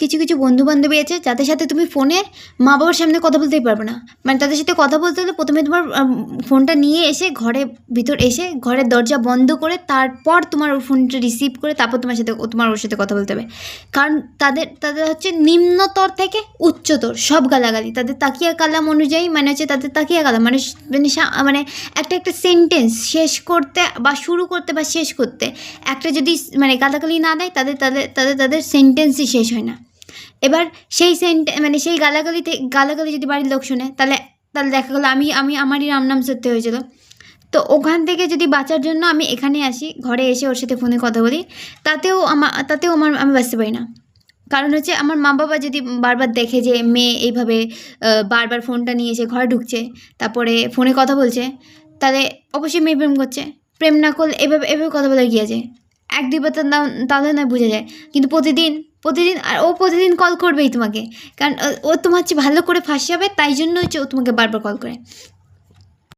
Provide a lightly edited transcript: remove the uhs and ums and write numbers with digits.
কিছু কিছু বন্ধুবান্ধবী আছে যাদের সাথে তুমি ফোনে মা বাবার সামনে কথা বলতেই পারবে না। মানে তাদের সাথে কথা বলতে হলে প্রথমে তোমার ফোনটা নিয়ে এসে ঘরের ভিতর এসে ঘরের দরজা বন্ধ করে তারপর তোমার ওর ফোনটা রিসিভ করে তারপর তোমার ওর সাথে কথা বলতে হবে। কারণ তাদের হচ্ছে নিম্নতর থেকে উচ্চতর সব গালাগালি তাদের তাকিয়া কালাম অনুযায়ী, মানে হচ্ছে তাদের তাকিয়া কালাম মানে মানে একটা সেন্টেন্স শেষ করতে বা শুরু করতে বা শেষ করতে একটা যদি মানে গালাগালি না দেয় তাদের সেন্টেন্সই শেষ হয় না। এবার সেই মানে সেই গালাগালি যদি বাড়ির লোক শুনে তাহলে দেখা গেলো আমারই রাম সত্যি হয়েছিল। তো ওখান থেকে যদি বাঁচার জন্য আমি এখানে আসি, ঘরে এসে ওর সাথে ফোনে কথা বলি, তাতেও আমি বাঁচতে পারি না। কারণ হচ্ছে আমার মা বাবা যদি বারবার দেখে যে মেয়ে এইভাবে বারবার ফোনটা নিয়ে এসে ঘরে ঢুকছে, তারপরে ফোনে কথা বলছে, তাহলে অবশ্যই মেয়ে প্রেম করছে। প্রেম না করলে এভাবে কথা বলে গিয়ে আছে 1-2 বার তাহলে না বোঝা যায়। কিন্তু প্রতিদিন আর ও প্রতিদিন কল করবেই তোমাকে, কারণ ও তোমার হচ্ছে ভালো করে ফাঁসাবে, তাই জন্য হচ্ছে ও তোমাকে বারবার কল করে।